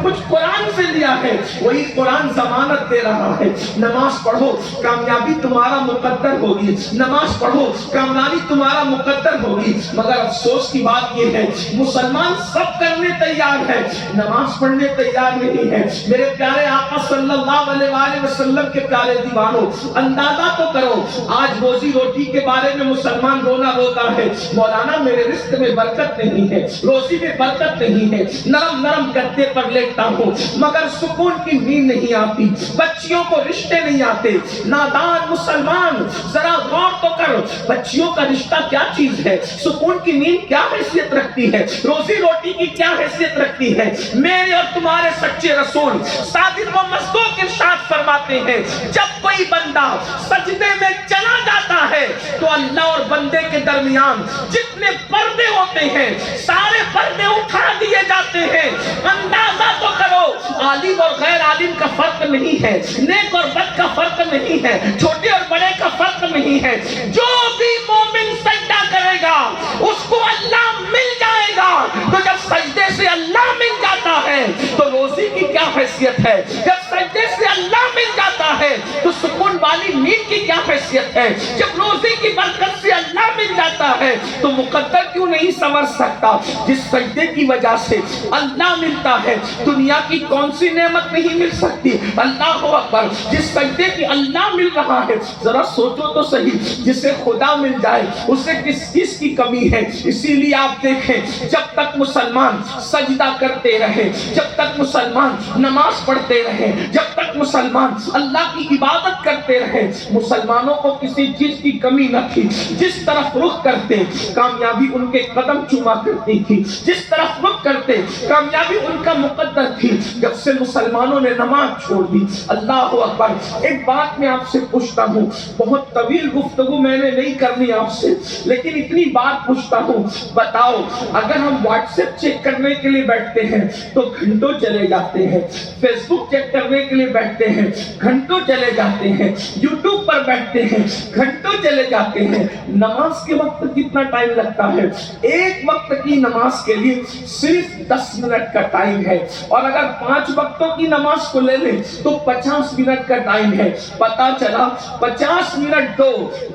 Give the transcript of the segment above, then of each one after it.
کچھ قرآن سے لیا ہے، وہی قرآن ضمانت دے رہا ہے، نماز پڑھو کامیابی تمہارا مقدر ہوگی، نماز پڑھو کامیابی تمہارا مقدر ہوگی۔ مگر افسوس کی بات یہ ہے مسلمان سب کرنے تیار ہے، نماز پڑھنے تیار نہیں ہے۔ میرے پیارے آقا صلی اللہ علیہ وآلہ وسلم کے پیارے دیوانوں، اندازہ تو کرو آج روزی روٹی کے بارے میں مسلمان رونا روتا ہے، مولانا میرے رزق میں برکت نہیں ہے، روزی میں برکت نہیں ہے، نرم نرم گدے پر لیٹتا ہوں مگر سکون کی نیند نہیں آتی، بچیوں کو رشتے نہیں آتے۔ نادان مسلمان ذرا غور تو کر، بچیوں کا رشتہ کیا چیز ہے، سکون کی نیند کیا حیثیت رکھتی ہے، روزی روٹی کی کیا حیثیت رکھتی ہے۔ میرے اور تمہارے سچے رسول صادق و مصدوق ارشاد فرماتے ہیں جب کوئی بندہ سجدے میں چلا جاتا ہے تو اللہ اور بندے کے درمیان جتنے پردے ہوتے ہیں سارے پردے اٹھا دیے جاتے ہیں۔ اندازہ تو کرو عالم اور غیر عالم کا فرق نہیں ہے، نیک اور بد کا فرق نہیں ہے، چھوٹے اور بڑے کا فرق نہیں ہے۔ جو بھی مومن سجدہ کرے گا اس کو اللہ مل جائے گا۔ تو جب سجدے سے اللہ مل جاتا ہے تو روزی کی کیا حیثیت ہے، جب سجدے سے اللہ مل جاتا ہے تو سکون والی نیند کی کیا حیثیت ہے، جب روزی کی برکت سے اللہ مل جاتا ہے تو مقدر کیوں نہیں سمجھ سکتا۔ جس سجدے کی وجہ سے اللہ ملتا ہے دنیا کی کون سی نعمت نہیں مل سکتی۔ اللہ اکبر، جس سجدے کی اللہ مل رہا ہے ذرا سوچو تو صحیح، جسے خدا مل جائے اسے کس چیز کی کمی ہے۔ اسی لیے آپ دیکھیں جب تک مسلمان سجدہ کرتے رہے، جب تک مسلمان نماز پڑھتے رہے، جب تک مسلمان اللہ کی عبادت کرتے رہے، مسلمانوں کو کسی چیز کی کمی نہ تھی۔ جس طرف رخ کرتے کامیابی ان کے قدم چوما کرتی تھی، جس طرف رخ کرتے کامیابی ان کا مقدر تھی۔ جب سے مسلمانوں نے نماز چھوڑ دی، اللہ اکبر، ایک بات میں آپ سے پوچھتا ہوں، بہت طویل گفتگو میں نے نہیں کرنی آپ سے، لیکن اتنی بات پوچھتا ہوں، بتاؤ اگر ہم واٹس ایپ چیک کرنے کے لیے بیٹھتے ہیں تو گھنٹوں چلے جاتے ہیں، فیس بک چیک کرنے کے لیے بیٹھتے ہیں گھنٹوں چلے جاتے ہیں، یوٹیوب پر بیٹھتے ہیں گھنٹوں چلے جاتے ہیں، نماز کے وقت کتنا ٹائم لگتا ہے؟ ایک وقت کی نماز کے لیے صرف 10 منٹ کا ٹائم ہے، اور اگر 5 وقتوں کی نماز کو لے لیں تو 50 منٹ کا ٹائم ہے۔ پتا چلا 50 منٹ دو،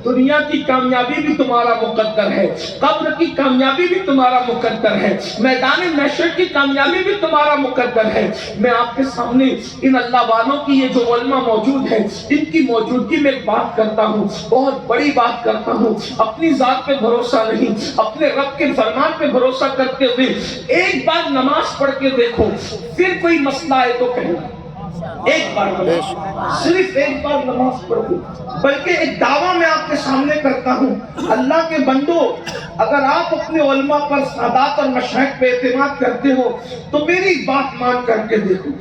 دنیا کی کامیابی بھی تمہارا مقدر ہے، قبر کی کامیابی بھی تمہارا مقدر ہے، میدان محشر کی کامیابی بھی تمہارا مقدر ہے۔ میں آپ کے سامنے ان اللہ والوں کی یہ جو علماء موجود ہیں ان کی موجودگی میں بات کرتا ہوں، بہت بڑی بات کرتا ہوں، اپنی ذات پہ بھروسہ نہیں، اپنے رب کے فرمان پہ بھروسہ کرتے ہوئے ایک بار نماز پڑھ کے دیکھو، پھر کوئی مسئلہ ہے تو کہنا، ایک بار صرف ایک بار نماز پڑھو۔ بلکہ ایک دعویٰ میں آپ کے سامنے کرتا ہوں، اللہ کے بندو اگر آپ اپنے علماء پر سادات اور مشائخ پہ اعتماد کرتے ہو تو میری بات مان کر کے دیکھو،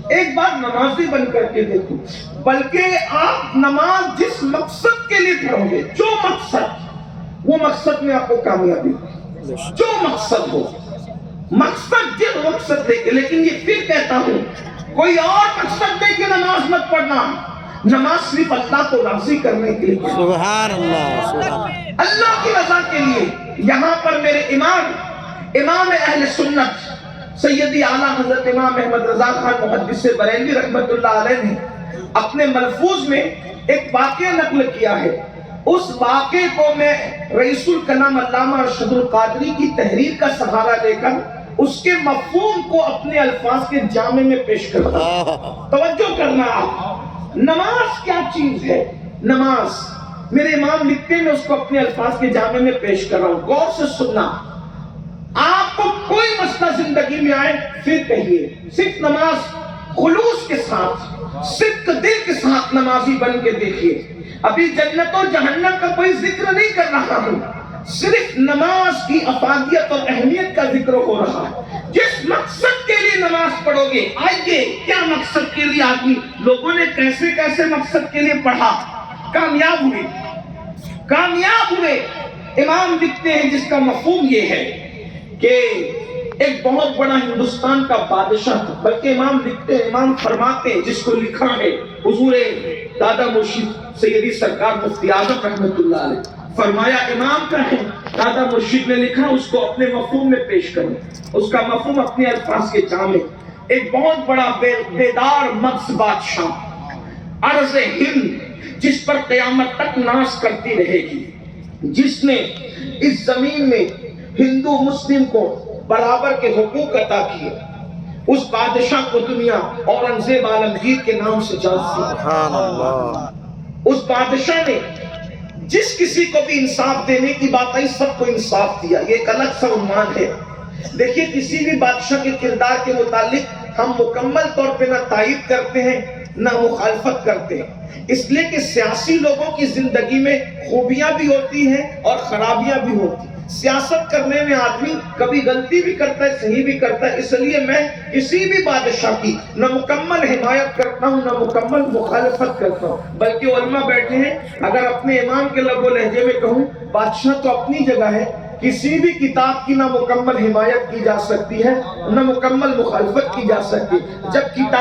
ایک بار نمازی بن کر کے دیکھو، بلکہ آپ نماز جس مقصد کے لیے پڑھو گے، جو مقصد، وہ مقصد میں آپ کو کامیابی ہو، جو مقصد ہو، مقصد جس مقصد دے کے، لیکن یہ پھر کہتا ہوں کوئی اور مقصد دے کے نماز مت پڑھنا، نماز صرف اللہ کو راضی کرنے کے لیے، سبحان اللہ، سبحان اللہ کی رضا کے لیے۔ یہاں پر میرے امام اہل سنت سیدی اعلیٰ حضرت امام احمد رضا خان محدث بریلوی رحمت اللہ علیہ نے اپنے ملفوظ میں ایک واقعہ نقل کیا ہے۔ اس واقعے کو میں رئیس الکلام علامہ ارشد القادری کی تحریر کا سہارا لے کر اس کے مفہوم کو اپنے الفاظ کے جامع میں پیش کرتا ہوں۔ توجہ کرنا آپ، نماز کیا چیز ہے؟ نماز میرے امام لکھتے ہیں، میں اس کو اپنے الفاظ کے جامع میں پیش کر رہا ہوں، غور سے سننا۔ آپ کو کوئی مسئلہ زندگی میں آئے پھر کہیے، صرف نماز خلوص کے ساتھ، صدق دل کے ساتھ نمازی بن کے دیکھیے۔ ابھی جنت و جہنم کا کوئی ذکر نہیں کر رہا ہوں، صرف نماز کی افادیت اور اہمیت کا ذکر ہو رہا ہے۔ جس مقصد کے لیے نماز پڑھو گے، آئیے کیا مقصد کے لیے آدمی، لوگوں نے کیسے کیسے مقصد کے لیے پڑھا، کامیاب ہوئے۔ امام لکھتے ہیں جس کا مفہوم یہ ہے کہ ایک بہت بڑا ہندوستان کا بادشاہ تھا، بلکہ امام لکھتے ہیں، امام فرماتے ہیں، جس کو لکھا ہے حضور دادا مرشد سیدی سرکار مفتی اعظم رحمت اللہ علیہ، فرمایا امام کا ہے، دادا مرشد نے لکھا، اس کو اپنے مفہوم میں پیش کریں، اس کا مفہوم اپنے الفاظ کے جامع۔ ایک بہت بڑا بیدار مغز بادشاہ، عرض ہند جس پر قیامت تک ناز کرتی رہے گی، جس نے اس زمین میں ہندو مسلم کو برابر کے حقوق عطا کیے، اس بادشاہ کو دنیا اورنگزیب عالمگیر کے نام سے جانتی ہے۔ سبحان اللہ۔ اس بادشاہ نے جس کسی کو بھی انصاف دینے کی بات آئی سب کو انصاف دیا، یہ ایک الگ سا عنوان ہے۔ دیکھیے کسی بھی بادشاہ کے کردار کے متعلق ہم مکمل طور پہ نہ تائید کرتے ہیں نہ مخالفت کرتے ہیں، اس لیے کہ سیاسی لوگوں کی زندگی میں خوبیاں بھی ہوتی ہیں اور خرابیاں بھی ہوتی ہیں۔ سیاست کرنے میں آدمی کبھی غلطی بھی کرتا ہے، صحیح بھی کرتا ہے، اس لیے میں کسی بھی بادشاہ کی نہ مکمل حمایت کرتا ہوں نہ مکمل مخالفت کرتا ہوں، بلکہ علماء بیٹھے ہیں، اگر اپنے امام کے لب و لہجے میں کہوں بادشاہ تو اپنی جگہ ہے، کسی بھی کتاب کی نہ مکمل حمایت کی جا سکتی ہے نہ مکمل مخالفت کی جا سکتی، جب کتاب